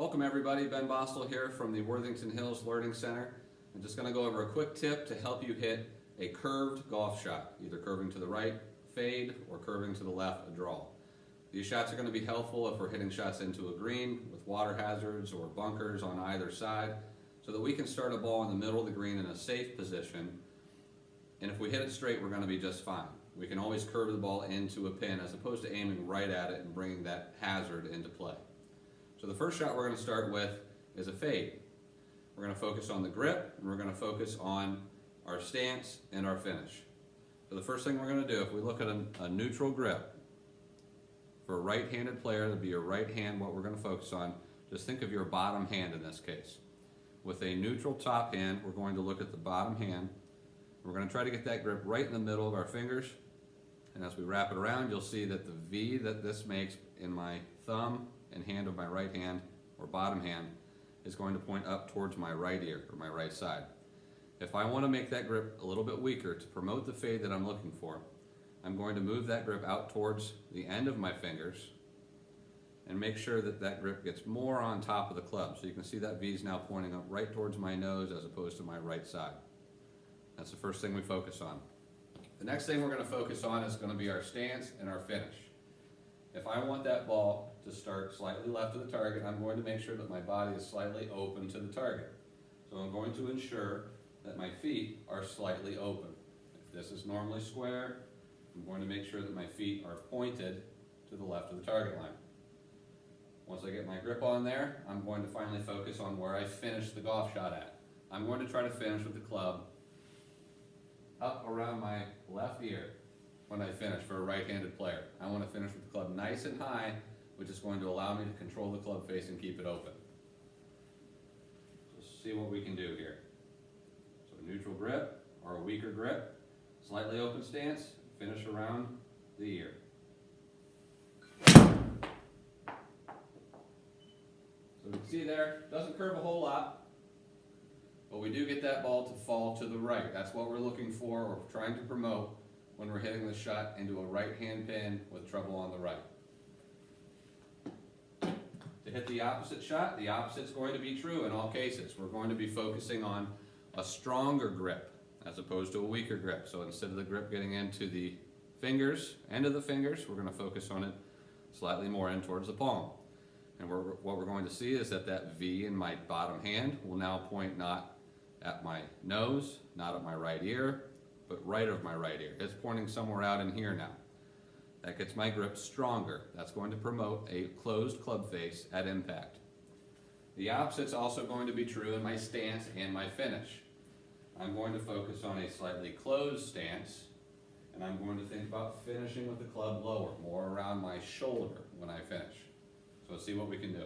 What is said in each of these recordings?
Welcome everybody, Ben Bostel here from the Worthington Hills Learning Center. I'm just going to go over a quick tip to help you hit a curved golf shot, either curving to the right, fade, or curving to the left, a draw. These shots are going to be helpful if we're hitting shots into a green with water hazards or bunkers on either side, so that we can start a ball in the middle of the green in a safe position, and if we hit it straight, we're going to be just fine. We can always curve the ball into a pin as opposed to aiming right at it and bringing that hazard into play. So the first shot we're going to start with is a fade. We're going to focus on the grip, and we're going to focus on our stance and our finish. So the first thing we're going to do, if we look at a neutral grip, for a right-handed player, that'd be your right hand, what we're going to focus on. Just think of your bottom hand in this case. With a neutral top hand, we're going to look at the bottom hand. We're going to try to get that grip right in the middle of our fingers. And as we wrap it around, you'll see that the V that this makes in my thumb and hand of my right hand, or bottom hand, is going to point up towards my right ear, or my right side. If I want to make that grip a little bit weaker to promote the fade that I'm looking for, I'm going to move that grip out towards the end of my fingers and make sure that that grip gets more on top of the club. So you can see that V is now pointing up right towards my nose as opposed to my right side. That's the first thing we focus on. The next thing we're going to focus on is going to be our stance and our finish. If I want that ball to start slightly left of the target, I'm going to make sure that my body is slightly open to the target. So I'm going to ensure that my feet are slightly open. If this is normally square, I'm going to make sure that my feet are pointed to the left of the target line. Once I get my grip on there, I'm going to finally focus on where I finish the golf shot at. I'm going to try to finish with the club up around my left ear when I finish for a right-handed player. I want to finish with the club nice and high, which is going to allow me to control the club face and keep it open. So see what we can do here. So a neutral grip or a weaker grip, slightly open stance, finish around the ear. So you can see there, doesn't curve a whole lot, but we do get that ball to fall to the right. That's what we're looking for, or trying to promote when we're hitting the shot into a right-hand pin with trouble on the right. To hit the opposite shot, the opposite's going to be true in all cases. We're going to be focusing on a stronger grip as opposed to a weaker grip. So instead of the grip getting into the fingers, end of the fingers, we're going to focus on it slightly more in towards the palm. And what we're going to see is that that V in my bottom hand will now point not at my nose, not at my right ear, but right of my right ear. It's pointing somewhere out in here now. That gets my grip stronger. That's going to promote a closed club face at impact. The opposite's also going to be true in my stance and my finish. I'm going to focus on a slightly closed stance, and I'm going to think about finishing with the club lower, more around my shoulder when I finish. So let's see what we can do.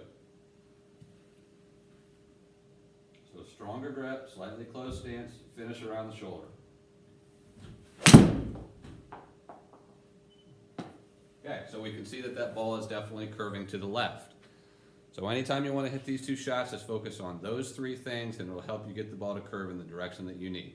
So stronger grip, slightly closed stance, finish around the shoulder. Okay, so we can see that that ball is definitely curving to the left. So anytime you want to hit these two shots, just focus on those three things, and it'll help you get the ball to curve in the direction that you need.